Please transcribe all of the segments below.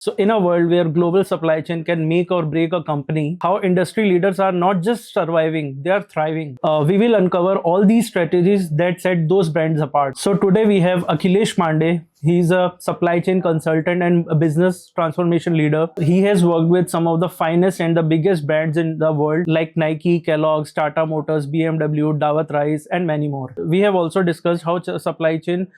So, in a world where global supply chain can make or break a company, how industry leaders are not just surviving, they are thriving. We will uncover all these strategies that set those brands apart. So, today we have Akhilesh Pandey. He's a supply chain consultant and a business transformation leader. He has worked with some of the finest and the biggest brands in the world like Nike, Kellogg's, Tata Motors, BMW, Dawat Rice, and many more. We have also discussed how supply chain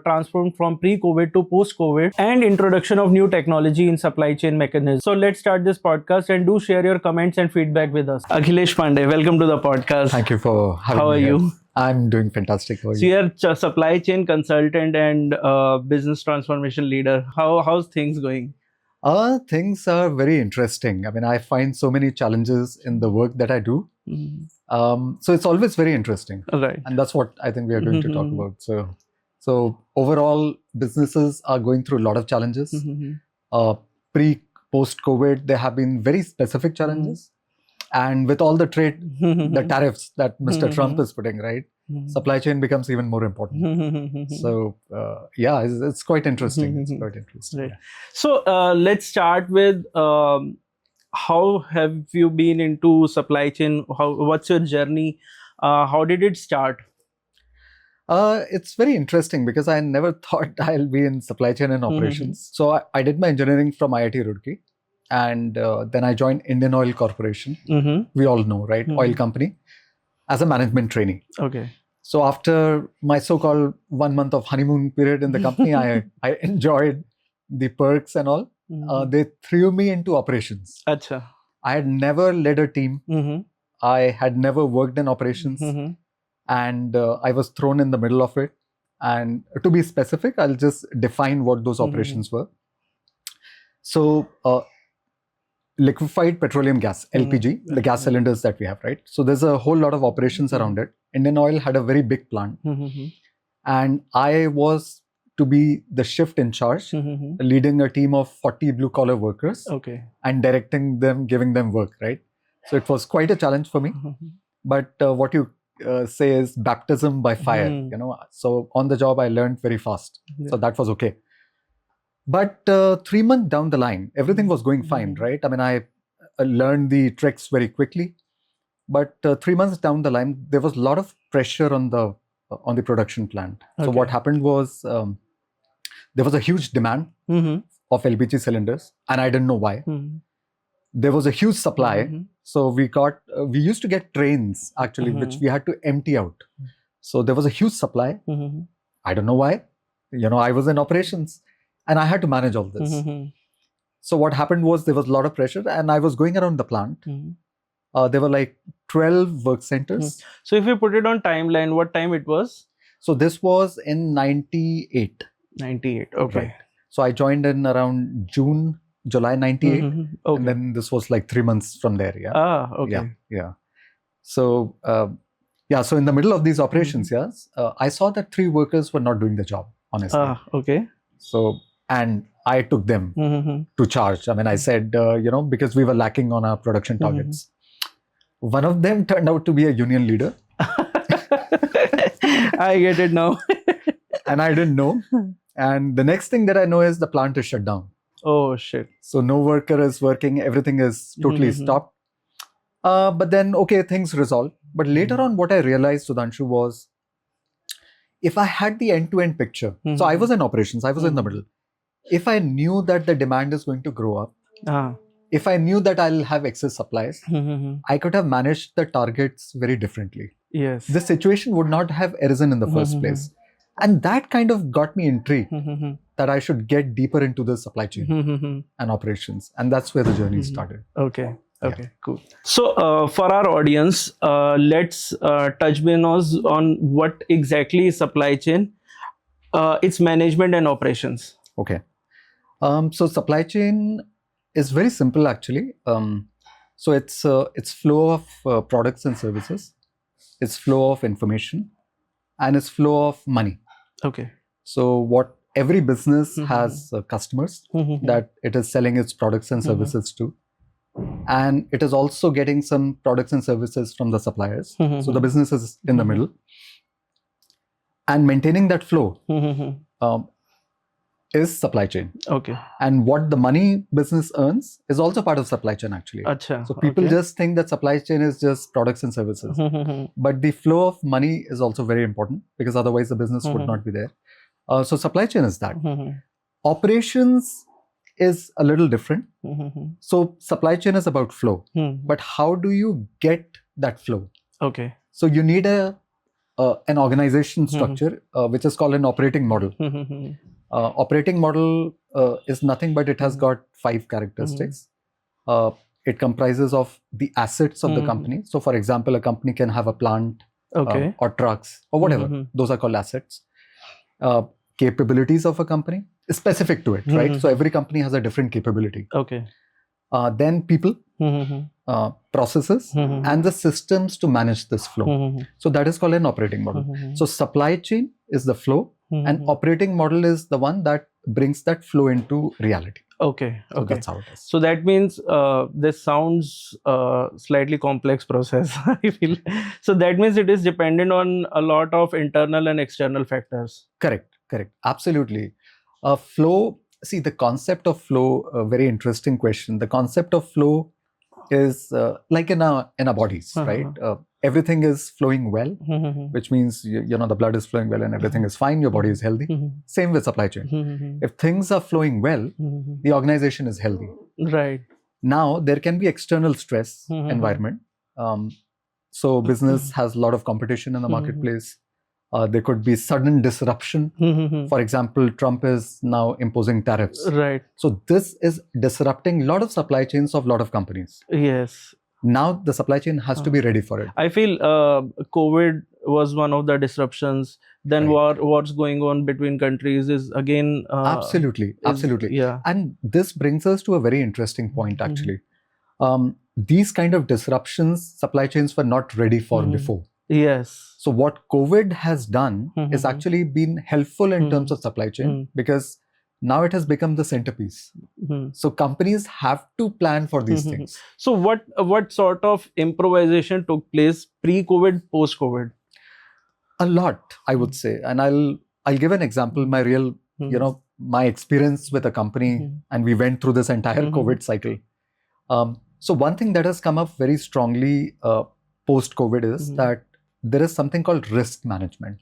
transformed from pre-COVID to post-COVID and introduction of new technology in supply chain mechanisms. So let's start this podcast and do share your comments and feedback with us. Akhilesh Pandey, welcome to the podcast. Thank you for having me. How are here. you? I'm doing fantastic. How are So you? you're a supply chain consultant and business transformation leader. How's things going? Things are very interesting. I mean, I find so many challenges in the work that I do. So it's always very interesting. Right. And that's what I think we are going to talk about. So overall, businesses are going through a lot of challenges. Post-COVID, there have been very specific challenges. And with all the the tariffs that Mr. Trump is putting, right? Supply chain becomes even more important. So yeah, it's quite interesting. It's quite interesting. Right. Yeah. So let's start with how have you been into supply chain? What's your journey? How did it start? It's very interesting because I never thought I'll be in supply chain and operations. So I did my engineering from IIT Roorkee, and then I joined Indian Oil Corporation. We all know, right? Oil company, as a management trainee. Okay. So after my so-called 1 month of honeymoon period in the company, I enjoyed the perks and all. They threw me into operations. Acha. I had never led a team. I had never worked in operations. And I was thrown in the middle of it. And to be specific, I'll just define what those operations were. So liquefied petroleum gas, LPG, the gas cylinders that we have, right? So there's a whole lot of operations around it. Indian Oil had a very big plant. And I was to be the shift in charge, leading a team of 40 blue collar workers. Okay. And directing them, giving them work, right? So it was quite a challenge for me. But what you say is baptism by fire, you know. So on the job, I learned very fast. So that was okay. But 3 months down the line, everything was going fine, right? I mean, I learned the tricks very quickly. But 3 months down the line, there was a lot of pressure on the production plant. So what happened was there was a huge demand of LPG cylinders, and I didn't know why. There was a huge supply. So we used to get trains actually, which we had to empty out. So there was a huge supply. I don't know why. You know, I was in operations and I had to manage all this. So what happened was there was a lot of pressure and I was going around the plant. There were like 12 work centers. So if you put it on timeline, what time it was? So this was in 98. 98. Okay. Right. So I joined in around July 98. Okay. And then this was like 3 months from there. Yeah. Ah, okay. Yeah. So, so in the middle of these operations, I saw that 3 workers were not doing the job, honestly. Ah, okay. So, and I took them to charge. I mean, I said, because we were lacking on our production targets. One of them turned out to be a union leader. I get it now. And I didn't know. And the next thing that I know is the plant is shut down. Oh, shit. So no worker is working. Everything is totally stopped. But then, okay, things resolved. But later on, what I realized, Sudhanshu, was if I had the end-to-end picture, so I was in operations, I was in the middle. If I knew that the demand is going to grow up, if I knew that I'll have excess supplies, I could have managed the targets very differently. Yes. The situation would not have arisen in the first place. And that kind of got me intrigued that I should get deeper into the supply chain and operations. And that's where the journey started. Okay. Okay, cool. So for our audience, let's touch base on what exactly is supply chain, its management and operations. Okay. So supply chain is very simple actually. So it's flow of products and services, it's flow of information, and it's flow of money. Okay. So what every business has customers that it is selling its products and services to. And it is also getting some products and services from the suppliers. So the business is in the middle. And maintaining that flow is supply chain. Okay. And what the money business earns is also part of supply chain actually. Acha. So people just think that supply chain is just products and services. But the flow of money is also very important because otherwise the business would not be there. So supply chain is that. Operations is a little different. So supply chain is about flow. But how do you get that flow? Okay. So you need an organization structure which is called an operating model. Operating model is nothing but it has got 5 characteristics. It comprises of the assets of the company. So for example, a company can have a plant or trucks or whatever. Those are called assets. Capabilities of a company is specific to it, right? So every company has a different capability. Okay. Then people, processes, and the systems to manage this flow. So that is called an operating model. So supply chain is the flow, and operating model is the one that brings that flow into reality. Okay. So that's how it is. So that means this sounds slightly complex process. I feel. So that means it is dependent on a lot of internal and external factors. Correct. Absolutely. Flow. See, the concept of flow. A very interesting question. The concept of flow is like in our bodies, right? Everything is flowing well, which means the blood is flowing well and everything is fine. Your body is healthy. Same with supply chain. If things are flowing well, the organization is healthy. Right. Now there can be external stress environment. So business has a lot of competition in the marketplace. There could be sudden disruption. For example, Trump is now imposing tariffs. Right. So this is disrupting a lot of supply chains of a lot of companies. Yes. Now the supply chain has to be ready for it. I feel COVID was one of the disruptions. Then what's going on between countries is again... Absolutely. Yeah. And this brings us to a very interesting point actually. These kind of disruptions, supply chains were not ready for before. Yes. So what COVID has done is actually been helpful in terms of supply chain because now it has become the centerpiece. So companies have to plan for these things. So what sort of improvisation took place pre-COVID, post-COVID? A lot, I would say. And I'll give an example. My real, my experience with a company, and we went through this entire COVID cycle. So one thing that has come up very strongly post-COVID is that there is something called risk management.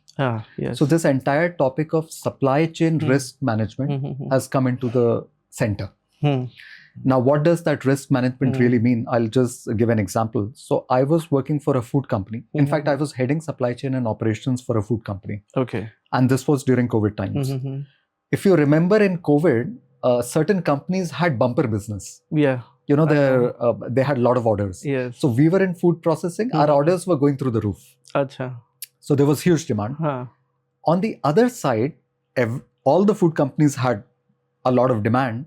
Yes. So this entire topic of supply chain risk management has come into the center. Now, what does that risk management really mean? I'll just give an example. So I was working for a food company. In fact, I was heading supply chain and operations for a food company. Okay. And this was during COVID times. If you remember in COVID, certain companies had bumper business. Yeah. They had a lot of orders. Yes. So we were in food processing. Our orders were going through the roof. Acha. So there was huge demand. On the other side, all the food companies had a lot of demand.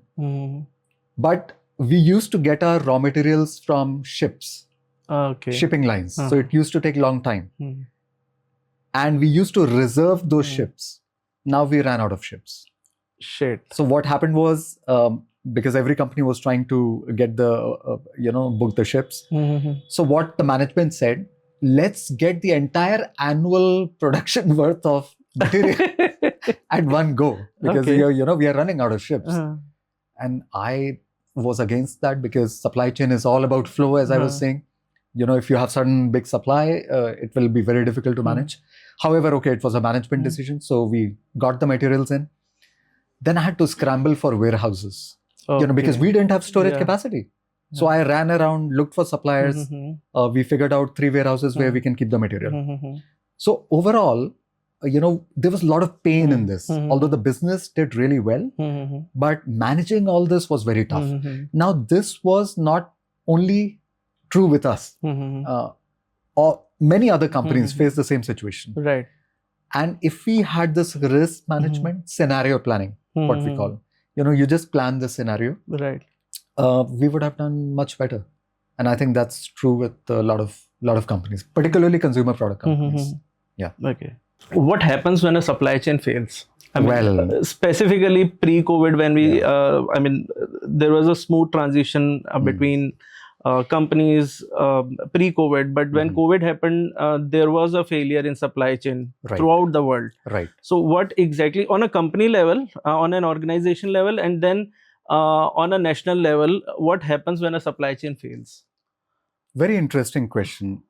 But we used to get our raw materials from ships. Shipping lines. So it used to take a long time. And we used to reserve those ships. Now we ran out of ships. Shit. So what happened was, because every company was trying to get book the ships. So what the management said, let's get the entire annual production worth of material at one go because we are running out of ships. And I was against that because supply chain is all about flow, as I was saying. If you have certain big supply, it will be very difficult to manage. However, it was a management decision. So we got the materials in. Then I had to scramble for warehouses, because we didn't have storage capacity. So I ran around, looked for suppliers. We figured out 3 warehouses where we can keep the material. So overall, there was a lot of pain in this, although the business did really well, but managing all this was very tough. Now, this was not only true with us, or many other companies face the same situation. Right. And if we had this risk management, scenario planning, what we call, you just plan the scenario. Right. We would have done much better. And I think that's true with a lot of companies, particularly consumer product companies. Yeah. Okay. What happens when a supply chain fails? Specifically pre-COVID, when we, there was a smooth transition between companies pre-COVID, but when Mhm. COVID happened, there was a failure in supply chain Right. throughout the world. Right. So, what exactly on a company level, on an organization level, and then on a national level, what happens when a supply chain fails? Very interesting question.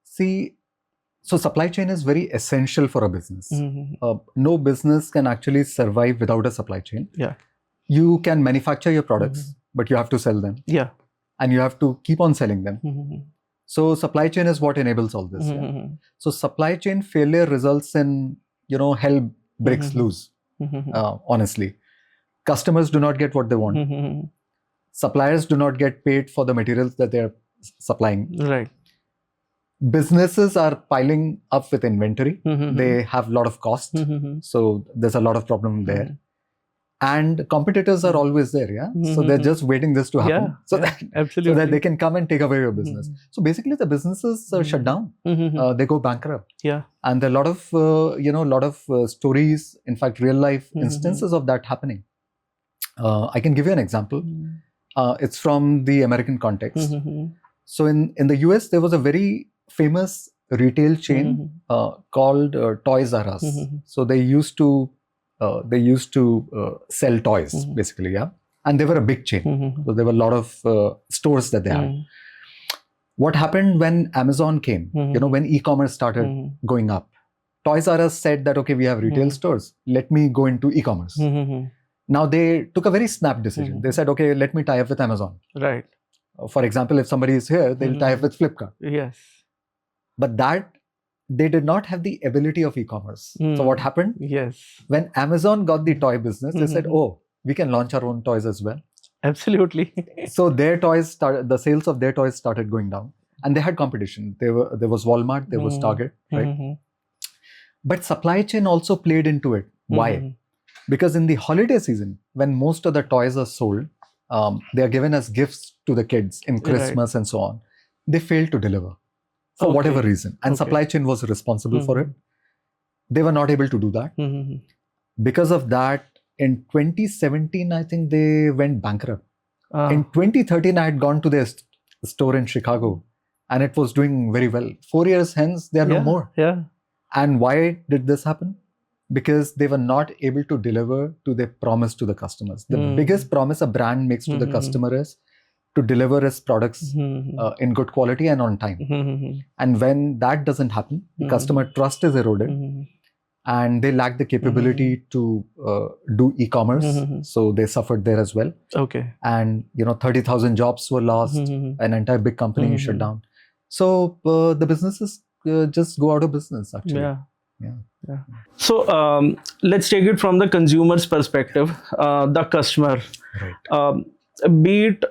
See, so supply chain is very essential for a business. Mhm. No business can actually survive without a supply chain. Yeah. You can manufacture your products, Mhm. but you have to sell them, Yeah. and you have to keep on selling them. Mhm. So supply chain is what enables all this. Yeah? Mhm. So supply chain failure results in, hell breaks Mhm. loose. Mhm. Honestly, customers do not get what they want. Mhm. Suppliers do not get paid for the materials that they're supplying. Right. Businesses are piling up with inventory. Mhm. They have a lot of cost. Mhm. So there's a lot of problem there. Mhm. And competitors are always there. Yeah. So they're just waiting this to happen. Yeah, So yeah, that so absolutely. that they can come and take away your business. So basically the businesses shut down. They go bankrupt. Yeah. And there are a lot of stories, in fact, real life instances of that happening. I can give you an example. It's from the American context. So in the US, there was a very famous retail chain called Toys R Us. So they used to sell toys basically, yeah, and they were a big chain. So there were a lot of stores that they had. What happened when Amazon came? When e-commerce started going up, Toys R Us said that, okay, we have retail stores. Let me go into e-commerce. Now they took a very snap decision. They said, okay, let me tie up with Amazon. Right. For example, if somebody is here, they'll tie up with Flipkart. Yes. But that they did not have the ability of e-commerce. So what happened? Yes. When Amazon got the toy business, they said, oh, we can launch our own toys as well. Absolutely. So the sales of their toys started going down, and they had competition. There was Walmart, there was Target, right? But supply chain also played into it. Why? Because in the holiday season, when most of the toys are sold, they are given as gifts to the kids in Christmas and so on. They failed to deliver for whatever reason, and supply chain was responsible for it. They were not able to do that. Because of that, in 2017, I think they went bankrupt. In 2013, I had gone to their store in Chicago, and it was doing very well. 4 years hence, they are no more. Yeah. And why did this happen? Because they were not able to deliver to their promise to the customers. The biggest promise a brand makes to the customer is to deliver its products in good quality and on time. And when that doesn't happen, the customer trust is eroded, and they lack the capability to do e-commerce. So they suffered there as well. Okay. And 30,000 jobs were lost. An entire big company shut down. So the businesses just go out of business, actually. Yeah. So let's take it from the consumer's perspective, the customer. Right. Be it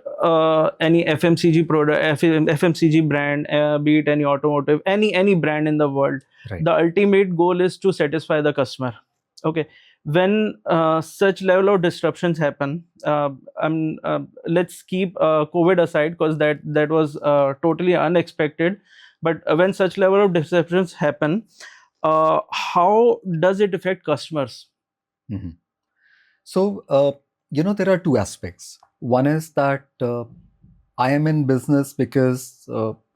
any FMCG product, FMCG brand, be it any automotive, any brand in the world. Right. The ultimate goal is to satisfy the customer. Okay. When such level of disruptions happen, let's keep COVID aside, because that was totally unexpected. But when such level of disruptions happen, how does it affect customers? So, there are two aspects. One is that I am in business because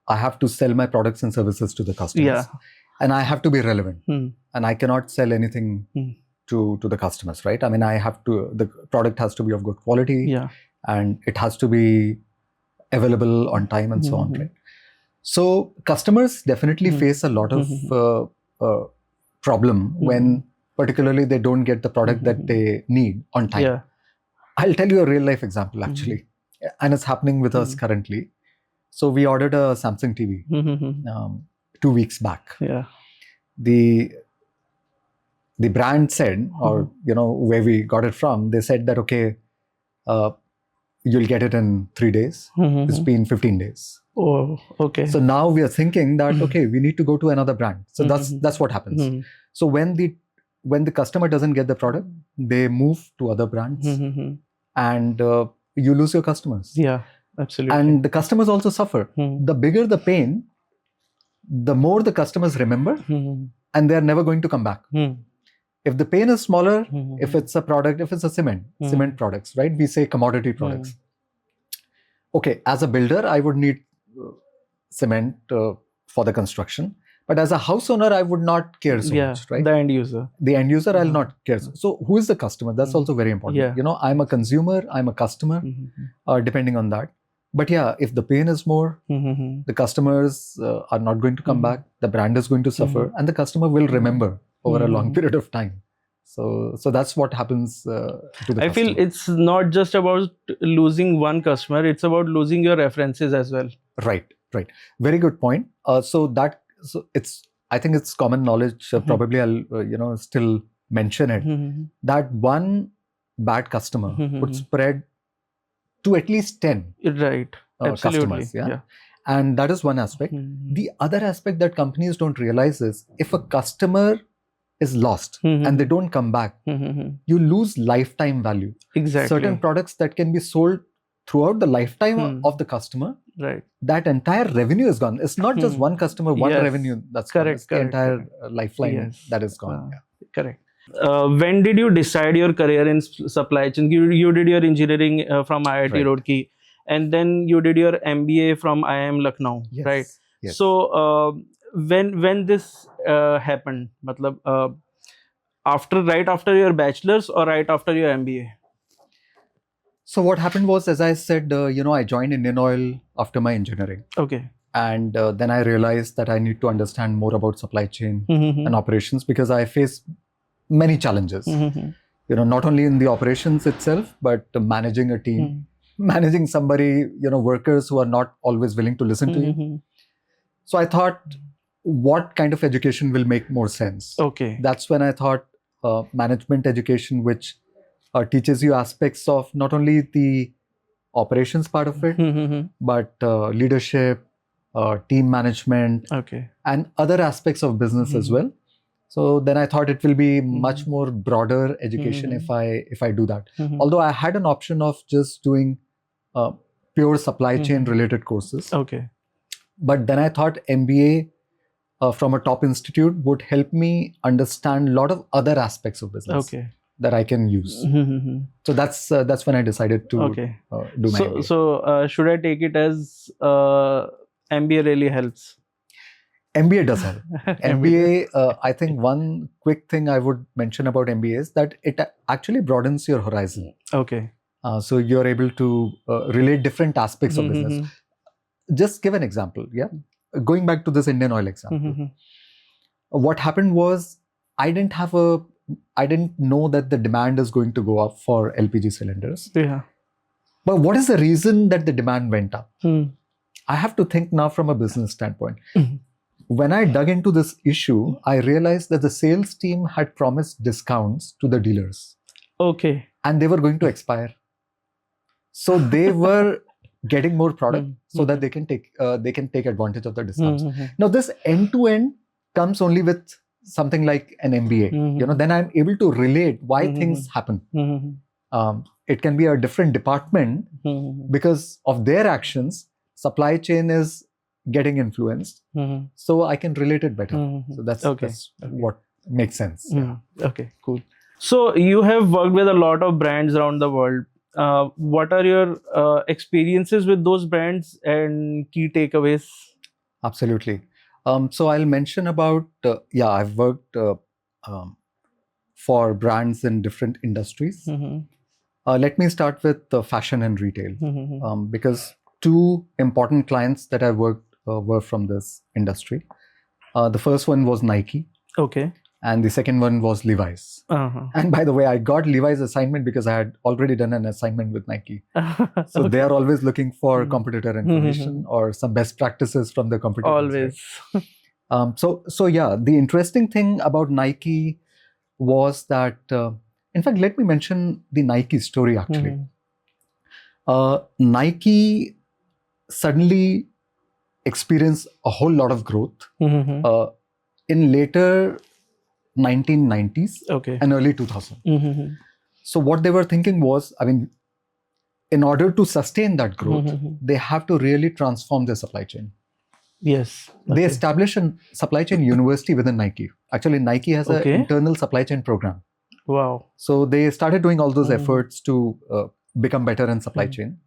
I have to sell my products and services to the customers. Yeah. And I have to be relevant. And I cannot sell anything to the customers, right? I mean, the product has to be of good quality. Yeah. And it has to be available on time and so on, right? So customers definitely face a lot of problem when particularly they don't get the product that they need on time. Yeah. I'll tell you a real life example, actually. And it's happening with us currently. So we ordered a Samsung TV 2 weeks back. Yeah. The brand said, or where we got it from, they said that, okay, you'll get it in 3 days. It's been 15 days. Oh, okay. So now we are thinking that, okay, we need to go to another brand. So that's what happens. So when the customer doesn't get the product, they move to other brands, and you lose your customers. Yeah, absolutely. And the customers also suffer. The bigger the pain, the more the customers remember, and they're never going to come back. If the pain is smaller, if it's a product, if it's a cement products, right? We say commodity products. okay, as a builder, I would need cement for the construction. But as a house owner, I would not care so much, right? The end user. The end user, I'll not care. So who is the customer? That's also very important. Yeah. You know, I'm a consumer, I'm a customer, depending on that. But yeah, if the pain is more, the customers are not going to come back, the brand is going to suffer, and the customer will remember over a long period of time. So that's what happens to the I feel it's not just about losing one customer, it's about losing your references as well. Right. Very good point. So it's, I think it's common knowledge. Probably I'll still mention it. That one bad customer would spread to at least 10 right. customers. Yeah. And that is one aspect. The other aspect that companies don't realize is if a customer is lost and they don't come back, you lose lifetime value. Exactly. Certain products that can be sold throughout the lifetime of the customer, right, that entire revenue is gone. It's not just one customer, one revenue that's correct, gone. It's the entire lifeline that is gone. Correct. When did you decide your career in supply chain? You did your engineering from IIT Roorkee, and then you did your MBA from IIM Lucknow, right? Yes. So when this happened, matlab, right after your bachelor's or right after your MBA? So what happened was, as I said, I joined Indian Oil after my engineering. Okay. And then I realized that I need to understand more about supply chain and operations, because I faced many challenges. Not only in the operations itself, but managing a team, managing somebody, workers who are not always willing to listen to you. So I thought, what kind of education will make more sense? Okay. That's when I thought management education, which teaches you aspects of not only the operations part of it, but leadership, team management, and other aspects of business as well. So then I thought it will be much more broader education if I do that. Although I had an option of just doing pure supply chain related courses. Okay. But then I thought MBA from a top institute would help me understand a lot of other aspects of business that I can use. So that's when I decided to do my MBA. So should I take it as MBA really helps? MBA does help. MBA, I think one quick thing I would mention about MBA is that it actually broadens your horizon. Okay. So you're able to relate different aspects of business. Just give an example. Yeah. Going back to this Indian Oil example. What happened was I didn't know that the demand is going to go up for LPG cylinders. Yeah. But what is the reason that the demand went up? I have to think now from a business standpoint. When I dug into this issue, I realized that the sales team had promised discounts to the dealers. Okay. And they were going to expire. So they were getting more product so that they can take advantage of the discounts. Now this end-to-end comes only with something like an MBA. Then I'm able to relate why things happen. It can be a different department because of their actions. Supply chain is getting influenced, so I can relate it better. So that's what makes sense. Okay, cool. So you have worked with a lot of brands around the world. What are your experiences with those brands and key takeaways? Absolutely. So I'll mention about I've worked for brands in different industries. Let me start with fashion and retail, because two important clients that I worked were from this industry. The first one was Nike. Okay. And the second one was Levi's. And by the way, I got Levi's assignment because I had already done an assignment with Nike. So they are always looking for competitor information or some best practices from the competitors. Always. Right? So the interesting thing about Nike was that, in fact, let me mention the Nike story actually. Nike suddenly experienced a whole lot of growth in later 1990s and early 2000s. So what they were thinking was, in order to sustain that growth, they have to really transform their supply chain. Yes. They established a supply chain university within Nike. Actually, Nike has an internal supply chain program. Wow. So they started doing all those efforts to become better in supply chain.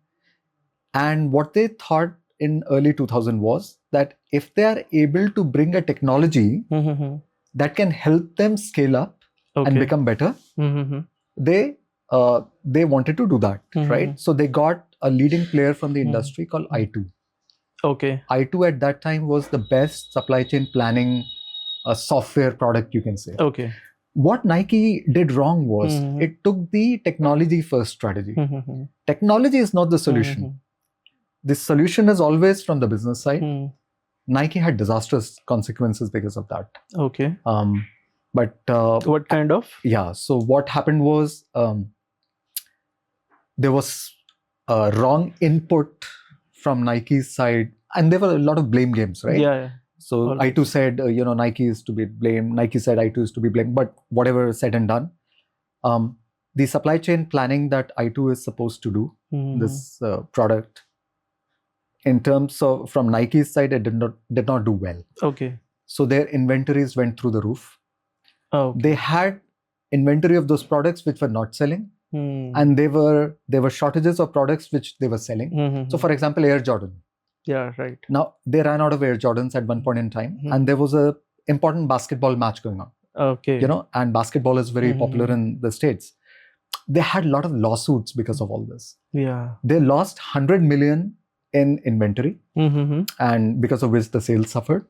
And what they thought in early 2000 was that if they are able to bring a technology that can help them scale up and become better, they wanted to do that, right? So they got a leading player from the industry called i2. i2 at that time was the best supply chain planning software product, you can say. What Nike did wrong was it took the technology first strategy. Technology is not the solution. The solution is always from the business side. Nike had disastrous consequences because of that. But what kind of? Yeah, so what happened was there was wrong input from Nike's side, and there were a lot of blame games, right? Yeah. So always. I2 said, Nike is to be blamed. Nike said I2 is to be blamed. But whatever said and done, the supply chain planning that I2 is supposed to do, this product, in terms of from Nike's side, it did not do well. So their inventories went through the roof. They had inventory of those products which were not selling, and there were shortages of products which they were selling. So, for example, Air Jordan. Yeah, right. Now they ran out of Air Jordans at one point in time, and there was a important basketball match going on. And basketball is very popular in the States. They had a lot of lawsuits because of all this. Yeah, they lost 100 million in inventory, and because of which the sales suffered.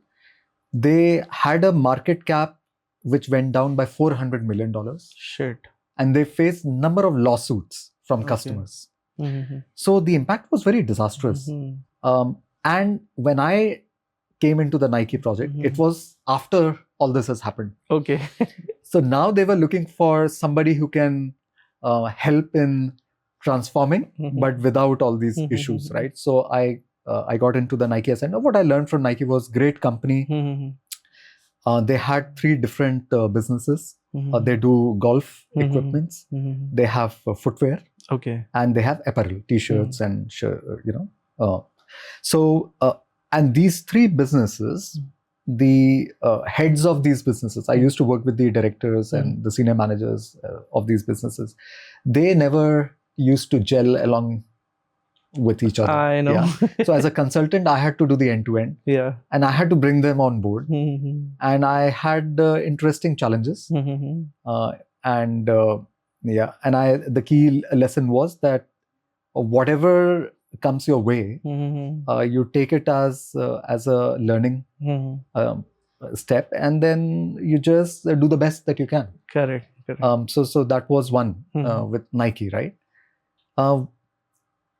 They had a market cap which went down by $400 million. Shit. And they faced number of lawsuits from customers. So the impact was very disastrous. And when I came into the Nike project, it was after all this has happened. So now they were looking for somebody who can help in transforming, but without all these issues, right? So I got into the Nike and what I learned from Nike was great company. They had 3 different businesses. They do golf equipments. They have footwear. And they have apparel, t-shirts and and these 3 businesses, the heads of these businesses, I used to work with the directors and the senior managers of these businesses. They never used to gel along with each other. I know. So as a consultant, I had to do the end-to-end. And I had to bring them on board. And I had interesting challenges. And the key lesson was that whatever comes your way, you take it as a learning step, and then you just do the best that you can. Correct. So that was one with Nike, right?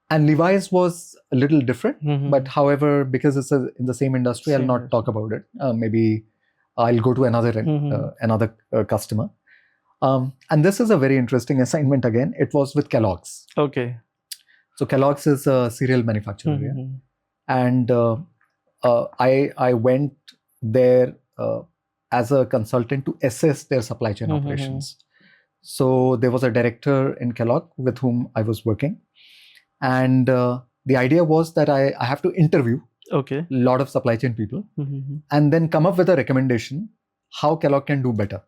And Levi's was a little different, but however, because it's in the same industry, I'll not talk about it. Maybe I'll go to another customer. And this is a very interesting assignment again. It was with Kellogg's. So Kellogg's is a cereal manufacturer, and I went there as a consultant to assess their supply chain operations. So there was a director in Kellogg with whom I was working, and the idea was that I have to interview a lot of supply chain people and then come up with a recommendation how Kellogg can do better.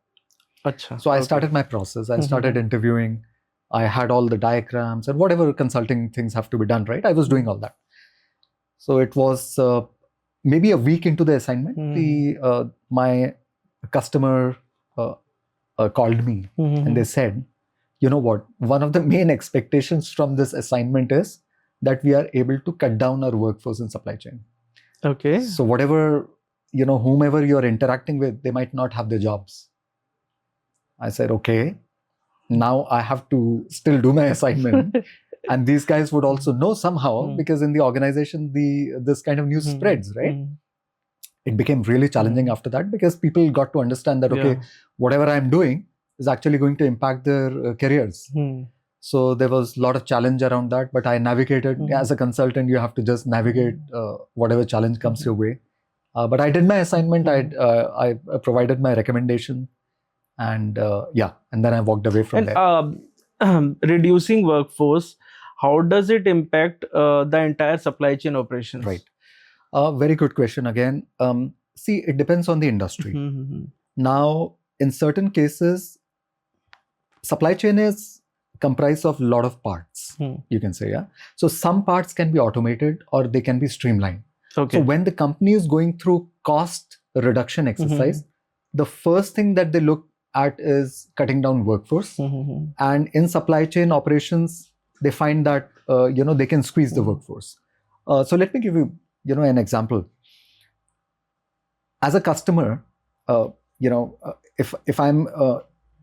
So I started my process. I started interviewing. I had all the diagrams and whatever consulting things have to be done, right? I was doing all that. So it was maybe a week into the assignment, my customer called me and they said, you know what, one of the main expectations from this assignment is that we are able to cut down our workforce in supply chain. So whatever, whomever you're interacting with, they might not have their jobs. I said, okay, now I have to still do my assignment. And these guys would also know somehow, because in the organization, this kind of news spreads, right? It became really challenging after that, because people got to understand that, okay, whatever I'm doing is actually going to impact their careers. So there was a lot of challenge around that, but I navigated. As a consultant, you have to just navigate whatever challenge comes your way. But I did my assignment. I provided my recommendation. And and then I walked away from there. Reducing workforce, how does it impact the entire supply chain operations? Right. Very good question again. See, it depends on the industry. Now, in certain cases, supply chain is comprised of a lot of parts, you can say, yeah. So some parts can be automated or they can be streamlined. Okay. So when the company is going through cost reduction exercise, the first thing that they look at is cutting down workforce. And in supply chain operations, they find that they can squeeze the workforce. So let me give you an example. As a customer, if I'm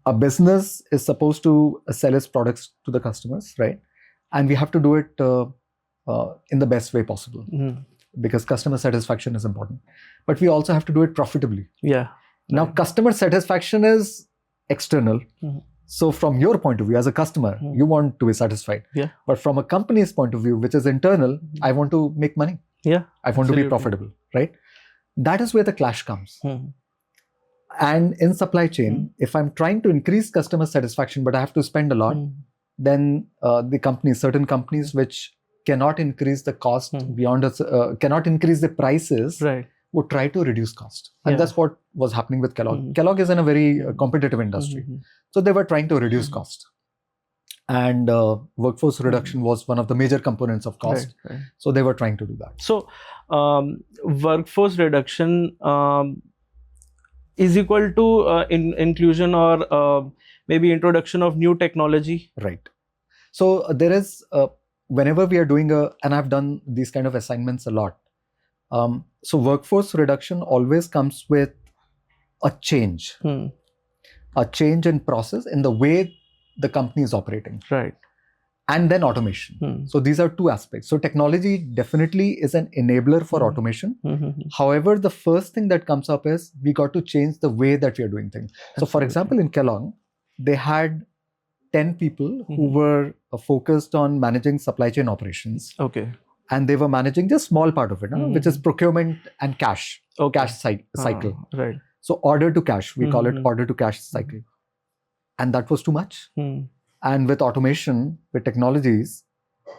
a business is supposed to sell its products to the customers, right? And we have to do it in the best way possible, because customer satisfaction is important. But we also have to do it profitably. Yeah. Now, customer satisfaction is external. So from your point of view as a customer, you want to be satisfied. Yeah. But from a company's point of view, which is internal, I want to make money. Yeah. I want to be profitable, right? That is where the clash comes. And in supply chain, if I'm trying to increase customer satisfaction, but I have to spend a lot, then certain companies which cannot increase the cost beyond cannot increase the prices, right, would try to reduce cost. And that's what was happening with Kellogg. Kellogg is in a very competitive industry. So they were trying to reduce cost. And workforce reduction was one of the major components of cost. Right. So they were trying to do that. So workforce reduction is equal to inclusion or maybe introduction of new technology. Right. So there is, whenever we are doing and I've done these kind of assignments a lot. So workforce reduction always comes with a change in process in the way the company is operating. Right. And then automation. So these are two aspects. So technology definitely is an enabler for automation. However, the first thing that comes up is we got to change the way that we are doing things. So for example, in Kellogg, they had 10 people who were focused on managing supply chain operations. Okay. And they were managing just small part of it, which is procurement and cash, cash cycle. Right. So order to cash, we call it order to cash cycle. And that was too much. And with automation, with technologies,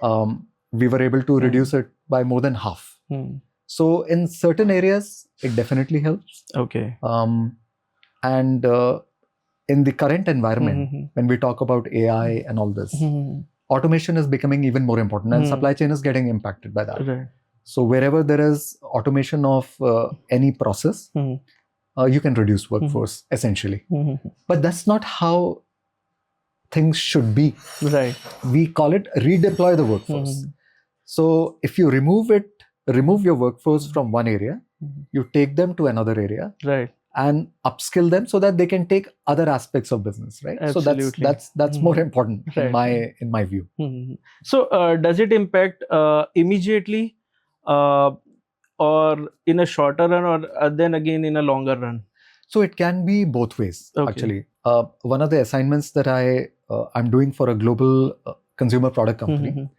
we were able to reduce it by more than half. So in certain areas, it definitely helps. Okay. And in the current environment, when we talk about AI and all this, automation is becoming even more important, and supply chain is getting impacted by that. Right. So wherever there is automation of any process, you can reduce workforce essentially. But that's not how things should be. Right. We call it redeploy the workforce. So if you remove your workforce from one area, you take them to another area. Right. And upskill them so that they can take other aspects of business, right? Absolutely. So that's more important in my view. So does it impact immediately or in a shorter run, or then again in a longer run? So it can be both ways, actually. One of the assignments that I'm doing for a global consumer product company,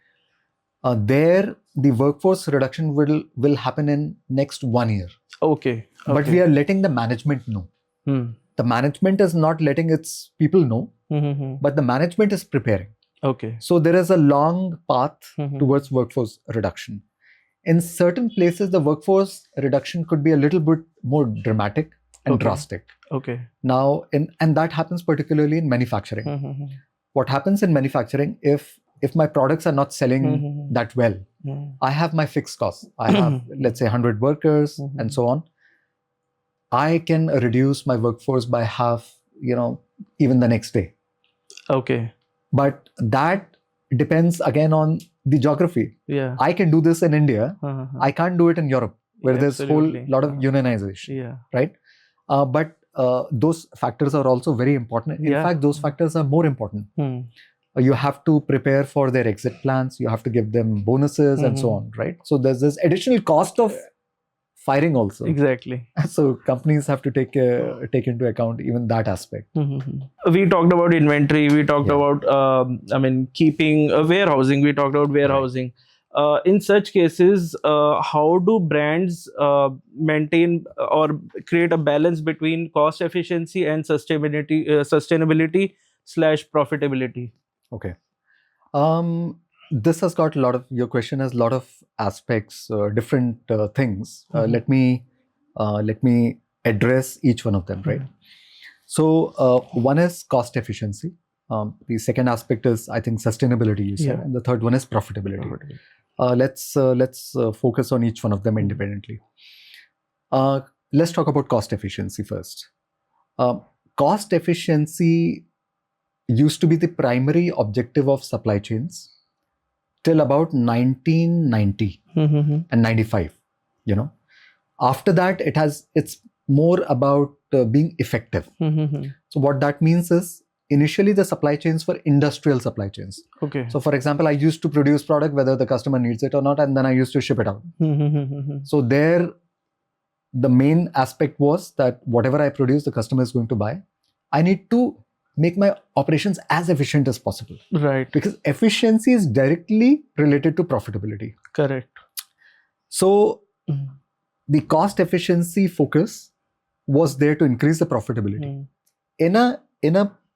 there the workforce reduction will happen in next 1 year. Okay. But we are letting the management know. The management is not letting its people know, but the management is preparing. Okay. So there is a long path towards workforce reduction. In certain places, the workforce reduction could be a little bit more dramatic and drastic. Okay. Now, and that happens particularly in manufacturing. What happens in manufacturing, if my products are not selling that well, I have my fixed costs. I have, let's say, 100 workers and so on. I can reduce my workforce by half, even the next day. Okay. But that depends again on the geography. Yeah. I can do this in India. I can't do it in Europe, where there's a whole lot of unionization. Yeah. Right? But those factors are also very important. In fact, those factors are more important. You have to prepare for their exit plans. You have to give them bonuses and so on, right? So there's this additional cost of firing also. Exactly. So companies have to take into account even that aspect. We talked about inventory. We talked about, keeping warehousing. We talked about warehousing. Right. In such cases, how do brands maintain or create a balance between cost efficiency and sustainability/profitability? Okay. This has got your question has a lot of aspects, different things. Let me address each one of them, right? So one is cost efficiency. The second aspect is, I think, sustainability, you said, Yeah. and the third one is profitability. Let's focus on each one of them independently. Let's talk about cost efficiency first. Cost efficiency used to be the primary objective of supply chains till about 1990 and 95. After that, it's more about being effective. So what that means is, initially the supply chains were industrial supply chains. Okay. So for example, I used to produce product whether the customer needs it or not, and then I used to ship it out. So there, the main aspect was that whatever I produce, the customer is going to buy. I need to make my operations as efficient as possible. Right. Because efficiency is directly related to profitability. Correct. So the cost efficiency focus was there to increase the profitability. In a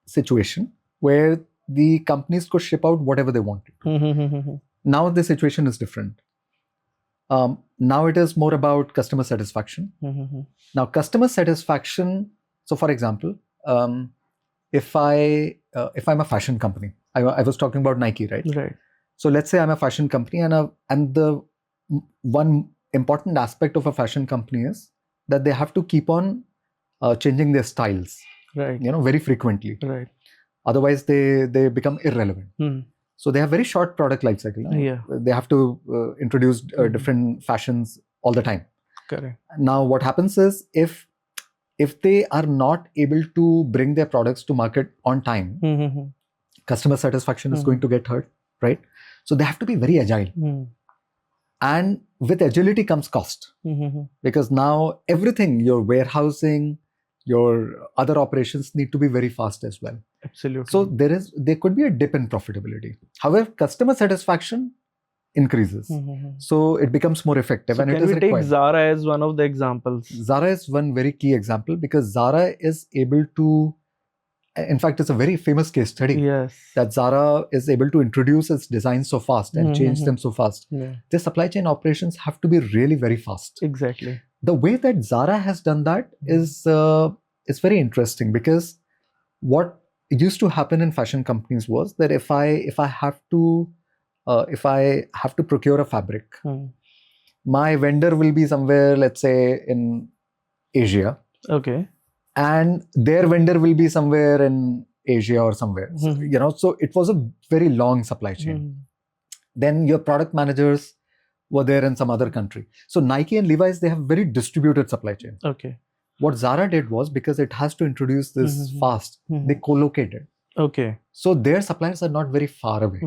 situation where the companies could ship out whatever they wanted. Now the situation is different. Now it is more about customer satisfaction. Now customer satisfaction. So for example, if I'm a fashion company, I was talking about Nike, right? Right. So let's say I'm a fashion company, and the one important aspect of a fashion company is that they have to keep on changing their styles, Right. very frequently. Right. Otherwise, they become irrelevant. So they have very short product life cycle. Yeah. They have to introduce different fashions all the time. Correct. Now, what happens is, if they are not able to bring their products to market on time, customer satisfaction is going to get hurt, right? So they have to be very agile. And with agility comes cost. Because now everything, your warehousing, your other operations need to be very fast as well. Absolutely. So there could be a dip in profitability. However, customer satisfaction increases. So it becomes more effective, So and it can is we required. take Zara as one of the examples? Zara is one very key example, because Zara is able to, in fact, it's a very famous case study. Yes. That Zara is able to introduce its designs so fast and change them so fast. Yeah. The supply chain operations have to be really very fast. Exactly. The way that Zara has done that is very interesting, because what used to happen in fashion companies was that if I have to procure a fabric, my vendor will be somewhere, let's say, in Asia. Okay. And their vendor will be somewhere in Asia or somewhere. So it was a very long supply chain. Then your product managers were there in some other country. So Nike and Levi's, they have very distributed supply chain. Okay. What Zara did was, because it has to introduce this fast, they co-located. Okay. So their suppliers are not very far away.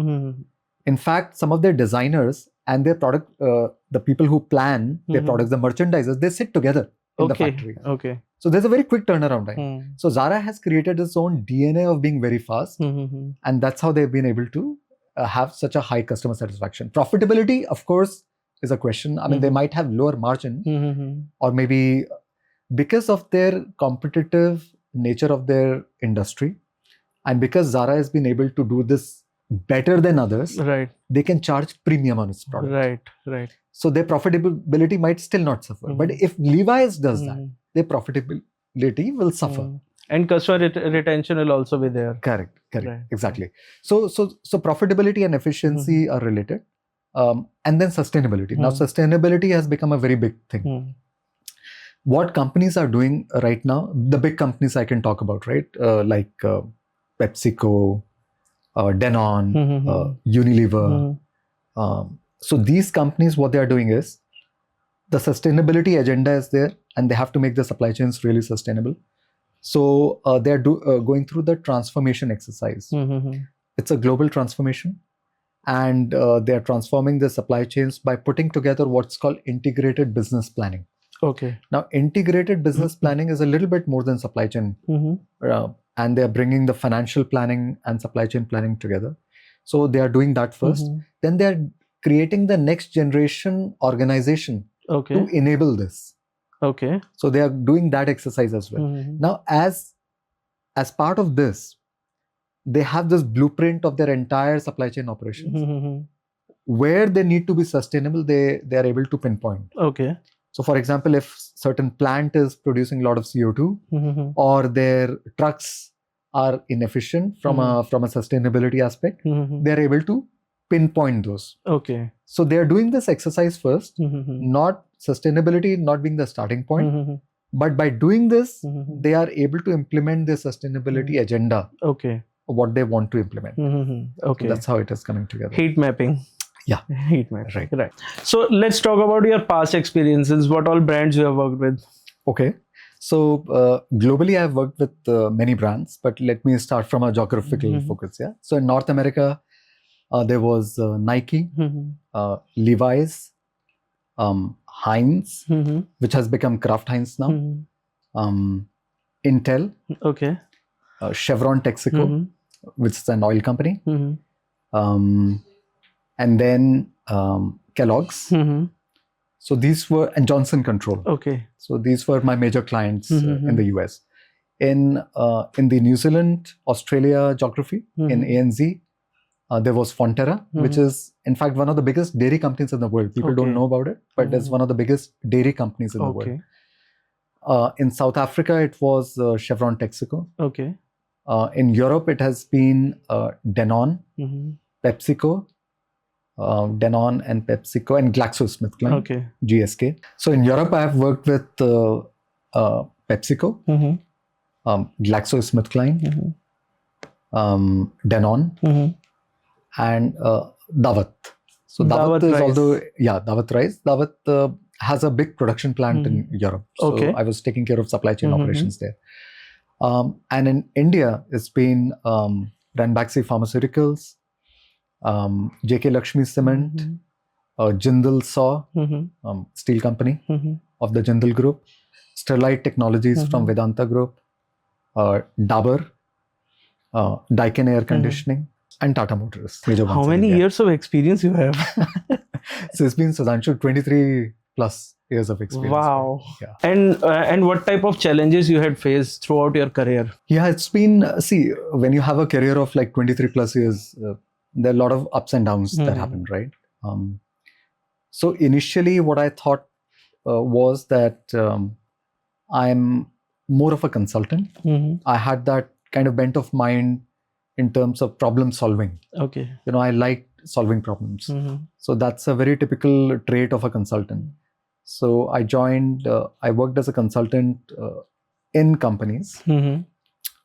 In fact, some of their designers and their product, the people who plan their products, the merchandisers, they sit together in the factory. Okay. So there's a very quick turnaround time. So Zara has created its own DNA of being very fast, and that's how they've been able to have such a high customer satisfaction. Profitability, of course, is a question. I mean, they might have lower margin, or maybe because of their competitive nature of their industry, and because Zara has been able to do this better than others, right, they can charge premium on its product. Right. So their profitability might still not suffer. But if Levi's does that, their profitability will suffer. And customer retention will also be there. Correct. Right. Exactly. So profitability and efficiency are related. And then sustainability. Now, sustainability has become a very big thing. What companies are doing right now, the big companies I can talk about, right? Like PepsiCo, Danone, Unilever. So these companies, what they are doing is, the sustainability agenda is there, and they have to make the supply chains really sustainable. So they're going through the transformation exercise. It's a global transformation, and they're transforming the supply chains by putting together what's called integrated business planning. Okay. Now, integrated business planning is a little bit more than supply chain, and they're bringing the financial planning and supply chain planning together. So they are doing that first. Then they're creating the next generation organization to enable this. Okay. So they are doing that exercise as well. Now, as part of this, they have this blueprint of their entire supply chain operations. Where they need to be sustainable, they are able to pinpoint. Okay. So, for example, if certain plant is producing a lot of CO2, or their trucks are inefficient from a sustainability aspect, Mhm. they are able to pinpoint those. Okay. So they are doing this exercise first, Mhm. not sustainability not being the starting point, Mhm. but by doing this, Mhm. they are able to implement their sustainability agenda, Okay. what they want to implement. Mhm. So Okay. that's how it is coming together. Heat mapping. Yeah. Heat mapping. Right. Right. So let's talk about your past experiences. What all brands you have worked with? Okay. So globally, I've worked with many brands, but let me start from a geographical Mhm. focus. Yeah. So in North America, there was Nike, Mhm. Levi's, Heinz, Mhm. which has become Kraft Heinz now, Mhm. Intel, Okay. Chevron Texaco, Mhm. which is an oil company, Mhm. and then Kellogg's. Mhm. So these were, and Johnson Control. Okay. So these were my major clients Mhm. in the US. In the New Zealand, Australia geography, in Mhm. ANZ, there was Fonterra, which Mhm. is in fact one of the biggest dairy companies in the world. People don't Okay. know about it, but it's Mhm. one of the biggest dairy companies in the Okay. world. In South Africa, it was Chevron Texaco. Okay. In Europe, it has been Danone, Mhm. PepsiCo, Danone and PepsiCo, and GlaxoSmithKline, Okay. GSK. So in Europe, I have worked with PepsiCo, Mhm. GlaxoSmithKline, Mhm. Danone, Mhm. and Dawat. So Dawat Dawat is rice. although Dawat rice. Dawat has a big production plant in Europe. So Okay. I was taking care of supply chain Mhm. operations there. And in India, it's been Ranbaxy Pharmaceuticals, JK Lakshmi Cement, Mhm. Jindal Saw, Mhm. steel company Mhm. of the Jindal Group, Sterlite Technologies from Vedanta Group, Dabur, Daikin Air Conditioning, and Tata Motors. Major How ones in many India. years of experience you have? So it's been Sudhanshu 23 plus years of experience. Wow. Yeah. And what type of challenges you had faced throughout your career? Yeah, it's been, see, when you have a career of like 23 plus years, there are a lot of ups and downs that happen, right? So initially, what I thought was that I'm more of a consultant. Mhm. I had that kind of bent of mind in terms of problem solving. Okay. I liked solving problems. Mhm. So that's a very typical trait of a consultant. So I joined, I worked as a consultant in companies Mhm.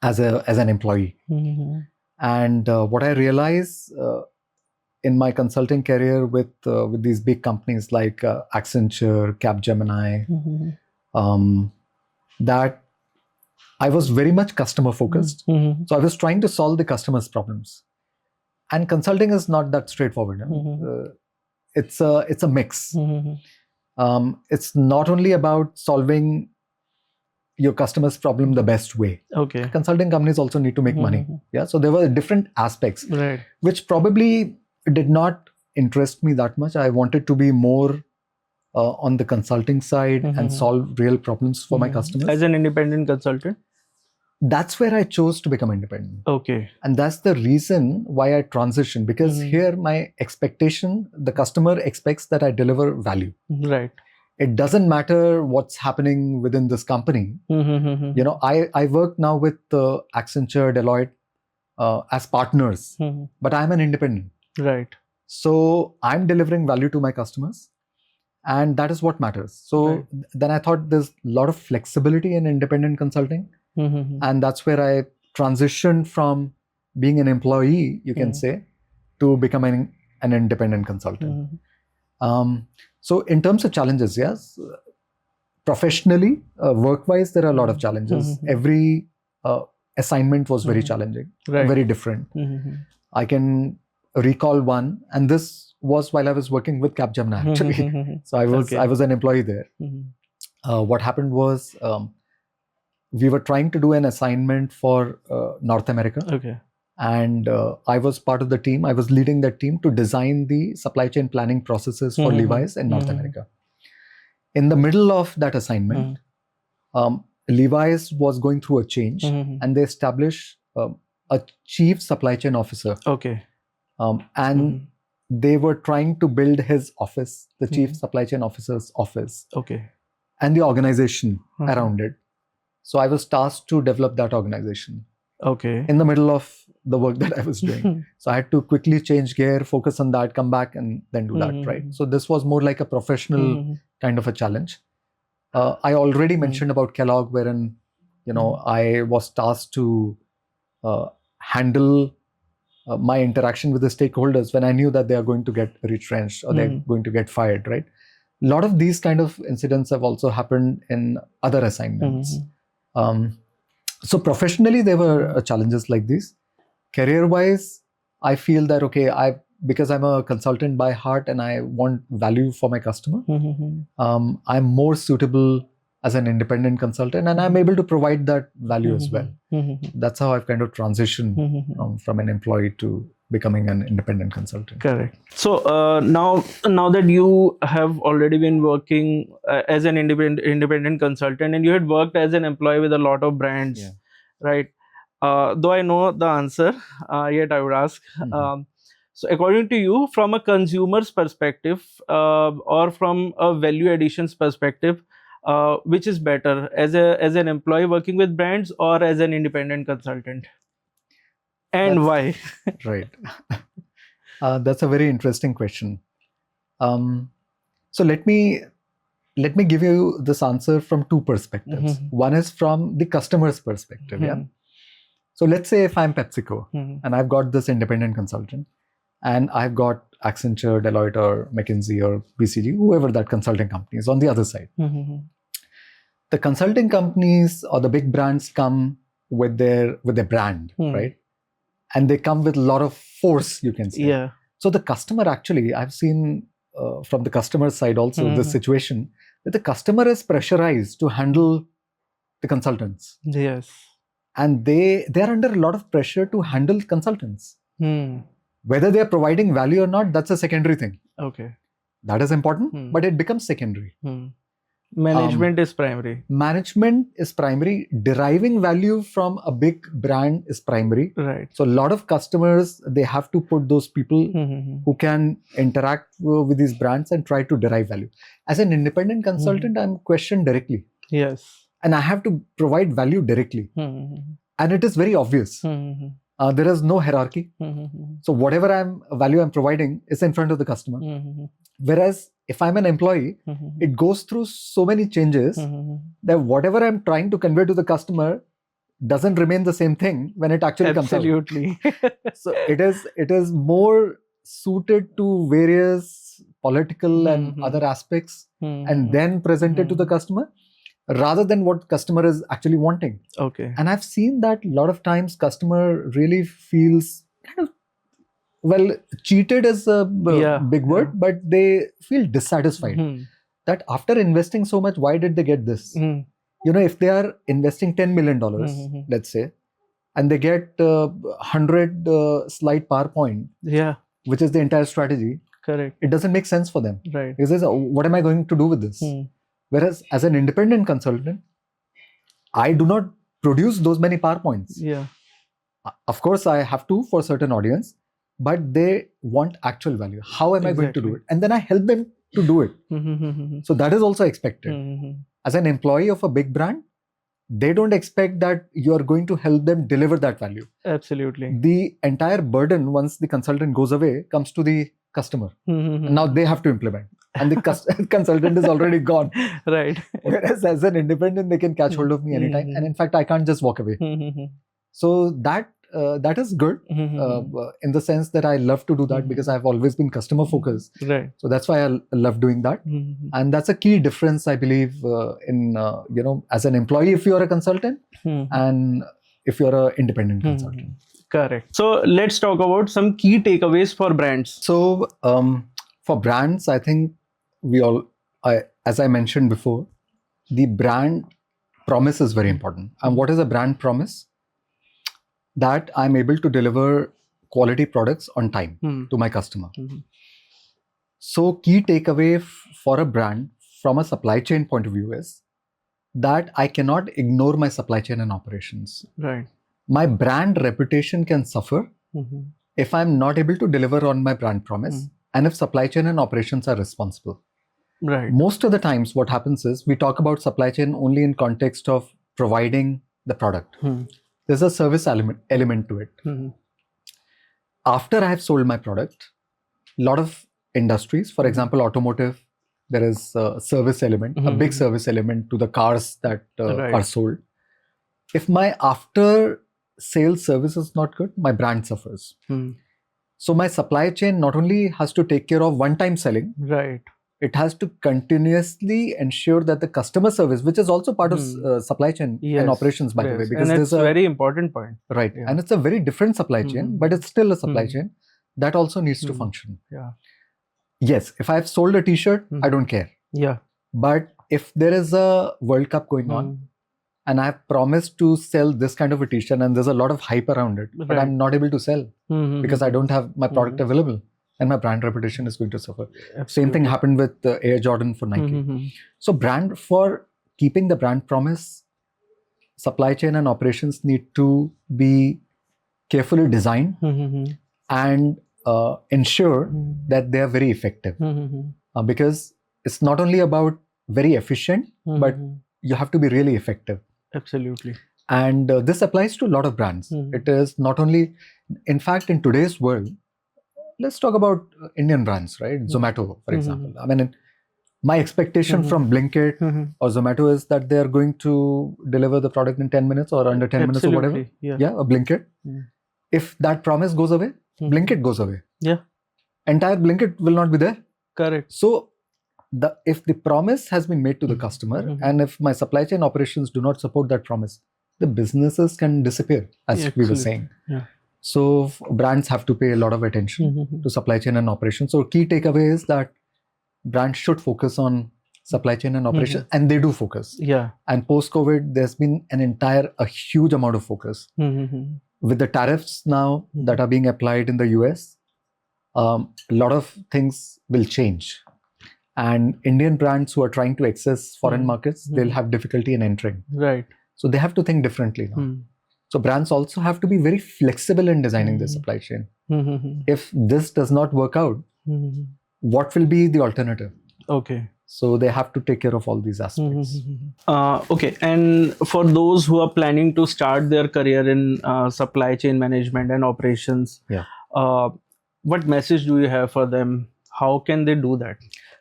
as an employee. Mhm. And what I realized in my consulting career with these big companies like Accenture, Capgemini, Mhm. that I was very much customer focused. Mhm. So I was trying to solve the customer's problems. And consulting is not that straightforward. Mhm. It's a mix. Mhm. It's not only about solving your customer's problem the best way. Okay. Consulting companies also need to make money. Yeah. So there were different aspects, Right. which probably did not interest me that much. I wanted to be more on the consulting side and solve real problems for my customers. As an independent consultant? That's where I chose to become independent. Okay. And that's the reason why I transitioned, because here my expectation, the customer expects that I deliver value. Right. It doesn't matter what's happening within this company. I work now with Accenture, Deloitte as partners, but I'm an independent. Right. So I'm delivering value to my customers, and that is what matters. So then I thought there's a lot of flexibility in independent consulting, and that's where I transitioned from being an employee, you can say, to becoming an independent consultant. So in terms of challenges, yes, professionally, work-wise, there are a lot of challenges. Every assignment was very challenging, very different. I can recall one, and this was while I was working with Capgemini actually. So I was an employee there. What happened was we were trying to do an assignment for North America. Okay. And I was part of the team. I was leading that team to design the supply chain planning processes for Levi's in North America. In the middle of that assignment, Levi's was going through a change, and they established a chief supply chain officer. Okay. And they were trying to build his office, the chief supply chain officer's office. Okay. And the organization around it. So I was tasked to develop that organization. Okay. in the middle of the work that I was doing. So I had to quickly change gear, focus on that, come back, and then do that, right? So this was more like a professional kind of a challenge. I already mentioned about Kellogg, wherein, I was tasked to handle my interaction with the stakeholders when I knew that they are going to get retrenched or they're going to get fired, right? A lot of these kind of incidents have also happened in other assignments. So professionally, there were challenges like this. Career-wise, I feel that, because I'm a consultant by heart and I want value for my customer, I'm more suitable as an independent consultant, and I'm able to provide that value as well. That's how I've kind of transitioned from an employee to becoming an independent consultant. Correct. So now that you have already been working as an independent consultant, and you had worked as an employee with a lot of brands, right? Though I know the answer, yet I would ask. So according to you, from a consumer's perspective or from a value additions perspective, which is better, as an employee working with brands or as an independent consultant? And why? Right. That's a very interesting question. So let me give you this answer from two perspectives. One is from the customer's perspective. So let's say if I'm PepsiCo and I've got this independent consultant, and I've got Accenture, Deloitte, or McKinsey, or BCG, whoever that consulting company is on the other side. The consulting companies or the big brands come with their brand, right? And they come with a lot of force, you can say. Yeah. So the customer, actually, I've seen from the customer side also this situation that the customer is pressurized to handle the consultants. Yes. And they're under a lot of pressure to handle consultants. Whether they're providing value or not, that's a secondary thing. Okay. That is important, but it becomes secondary. Management is primary. Management is primary. Deriving value from a big brand is primary. Right. So a lot of customers, they have to put those people who can interact with these brands and try to derive value. As an independent consultant, I'm questioned directly. Yes. And I have to provide value directly. And it is very obvious. There is no hierarchy. So whatever value I'm providing is in front of the customer. Whereas if I'm an employee, it goes through so many changes that whatever I'm trying to convey to the customer doesn't remain the same thing when it actually comes out. Absolutely. So it is more suited to various political and other aspects and then presented to the customer, rather than what customer is actually wanting. Okay. And I've seen that a lot of times customer really feels kind of, cheated is a big word, but they feel dissatisfied that after investing so much, why did they get this? If they are investing $10 million, let's say, and they get 100 slide PowerPoint, which is the entire strategy. Correct. It doesn't make sense for them. Right. Because what am I going to do with this? Whereas as an independent consultant, I do not produce those many PowerPoints. Yeah. Of course, I have to for certain audience, but they want actual value. How am I going to do it? And then I help them to do it. So that is also expected. As an employee of a big brand, they don't expect that you are going to help them deliver that value. Absolutely. The entire burden, once the consultant goes away, comes to the customer. And now they have to implement. And the consultant is already gone. Right. Whereas as an independent, they can catch hold of me anytime. And in fact, I can't just walk away. So that is good in the sense that I love to do that because I've always been customer focused. Right. So that's why I love doing that. And that's a key difference, I believe, in, as an employee, if you're a consultant and if you're an independent consultant. Correct. So let's talk about some key takeaways for brands. So for brands, I think as I mentioned before, the brand promise is very important. And what is a brand promise? That I'm able to deliver quality products on time to my customer. So key takeaway for a brand from a supply chain point of view is that I cannot ignore my supply chain and operations. Right. My brand reputation can suffer if I'm not able to deliver on my brand promise and if supply chain and operations are responsible. Right. Most of the times what happens is we talk about supply chain only in context of providing the product. there's a service element to it. After I have sold my product, a lot of industries, for example, automotive, there is a service element, a big service element to the cars that are sold. If my after sales service is not good, my brand suffers. So my supply chain not only has to take care of one-time selling, right, it has to continuously ensure that the customer service, which is also part of supply chain and operations, by the way, because and it's a very important point. Right, and it's a very different supply chain, but it's still a supply chain that also needs to function. Yeah. Yes, if I've sold a t-shirt, I don't care. Yeah. But if there is a World Cup going on and I've promised to sell this kind of a t-shirt and there's a lot of hype around it, but I'm not able to sell because I don't have my product available, and my brand reputation is going to suffer. Absolutely. Same thing happened with Air Jordan for Nike. So for keeping the brand promise, supply chain and operations need to be carefully designed and ensure that they are very effective. Because it's not only about very efficient, but you have to be really effective. Absolutely. And this applies to a lot of brands. It is not only, in fact, in today's world, let's talk about Indian brands, right? Zomato, for example. I mean, my expectation from Blinkit or Zomato is that they are going to deliver the product in 10 minutes or under 10 minutes or whatever. Yeah, a Blinkit. If that promise goes away, Blinkit goes away. Yeah. Entire Blinkit will not be there. Correct. So, if the promise has been made to the customer and if my supply chain operations do not support that promise, the businesses can disappear, as we were saying. Yeah. So brands have to pay a lot of attention to supply chain and operations. So key takeaway is that brands should focus on supply chain and operations, and they do focus. Yeah. And post-COVID, there's been a huge amount of focus. With the tariffs now that are being applied in the US, a lot of things will change. And Indian brands who are trying to access foreign markets, they'll have difficulty in entering. Right. So they have to think differently now. So brands also have to be very flexible in designing their supply chain. If this does not work out, what will be the alternative? Okay. So they have to take care of all these aspects. Okay. And for those who are planning to start their career in supply chain management and operations, what message do you have for them? How can they do that?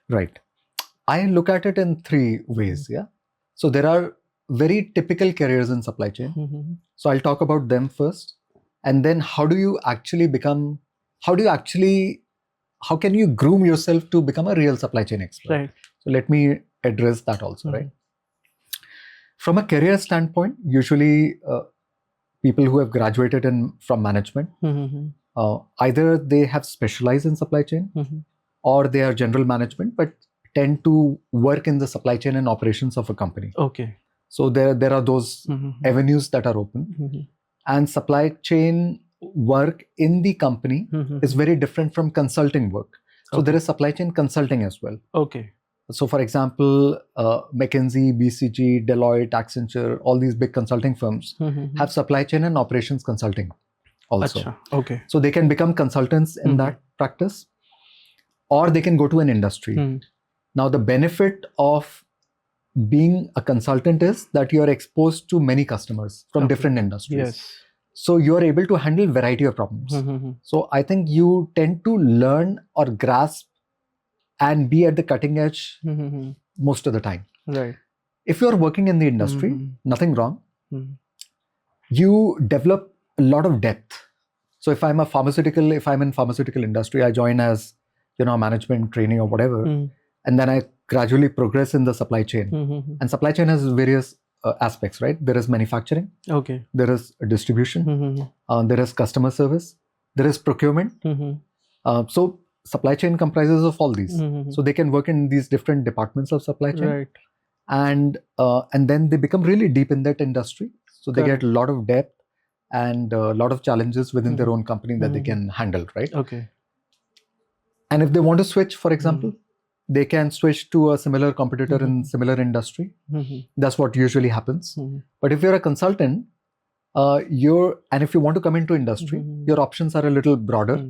Right. I look at it in three ways. Yeah. So there are very typical careers in supply chain. So I'll talk about them first. And then how can you groom yourself to become a real supply chain expert? Right. So let me address that also, right? From a career standpoint, usually people who have graduated from management, either they have specialized in supply chain or they are general management, but tend to work in the supply chain and operations of a company. Okay. So there are those avenues that are open. And supply chain work in the company is very different from consulting work. So there is supply chain consulting as well. Okay. So for example, McKinsey, BCG, Deloitte, Accenture, all these big consulting firms have supply chain and operations consulting also. Achha. Okay. So they can become consultants in that practice, or they can go to an industry. Now the benefit of being a consultant is that you are exposed to many customers from different industries. Yes. So you are able to handle variety of problems. So I think you tend to learn or grasp and be at the cutting edge most of the time. Right. If you're working in the industry, nothing wrong. You develop a lot of depth. So if I'm in pharmaceutical industry, I join as a management trainee or whatever, and then I gradually progress in the supply chain. And supply chain has various aspects, right? There is manufacturing. Okay. There is distribution. There is customer service. There is procurement. So supply chain comprises of all these. So they can work in these different departments of supply chain. Right. And then they become really deep in that industry. So they get a lot of depth and a lot of challenges within their own company that they can handle, right? Okay. And if they want to switch, for example, they can switch to a similar competitor in similar industry. That's what usually happens. But if you're a consultant, and if you want to come into industry, your options are a little broader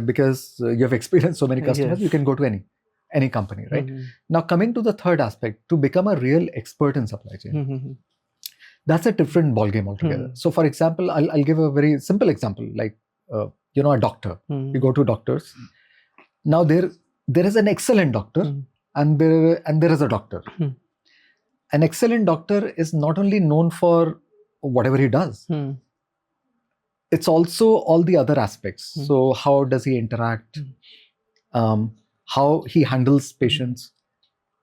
because you have experienced so many customers. You can go to any company, right? Now coming to the third aspect, to become a real expert in supply chain. that's a different ballgame altogether. So for example, I'll give a very simple example, like a doctor. You go to doctors. Now there is an excellent doctor and there is a doctor. An excellent doctor is not only known for whatever he does, it's also all the other aspects. So how does he interact, how he handles patients,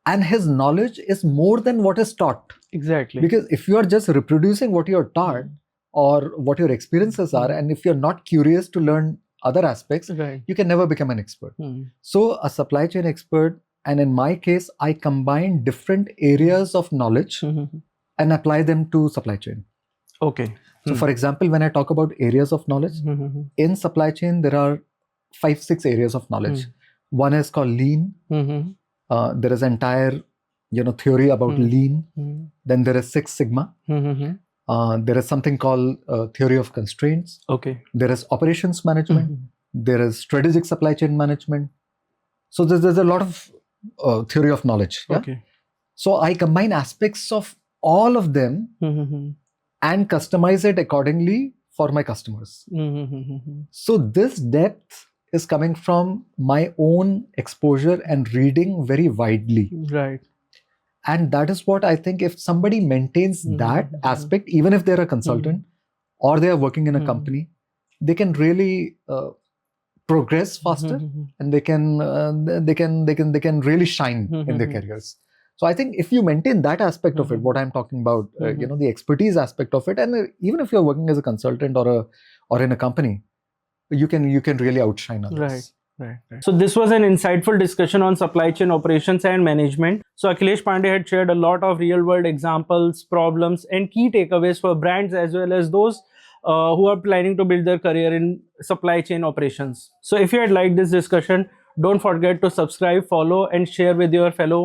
and his knowledge is more than what is taught. Exactly. Because if you are just reproducing what you're taught or what your experiences are, and if you're not curious to learn other aspects, you can never become an expert. So a supply chain expert, and in my case, I combine different areas of knowledge and apply them to supply chain. Okay. So for example, when I talk about areas of knowledge, in supply chain, there are 5-6 areas of knowledge. One is called lean. There is entire theory about lean. Then there is Six Sigma. There is something called theory of constraints. Okay. There is operations management. There is strategic supply chain management. So there's a lot of theory of knowledge. Yeah? Okay. So I combine aspects of all of them and customize it accordingly for my customers. So this depth is coming from my own exposure and reading very widely. Right. And that is what I think, if somebody maintains that aspect, even if they're a consultant or they are working in a company, they can really progress faster and they can really shine in their careers. So I think if you maintain that aspect of it, what I'm talking about, the expertise aspect of it, and even if you're working as a consultant or in a company, you can really outshine others. Right. So this was an insightful discussion on supply chain operations and management. So Akhilesh Pandey had shared a lot of real world examples, problems, and key takeaways for brands as well as those who are planning to build their career in supply chain operations. So if you had liked this discussion, don't forget to subscribe, follow, and share with your fellow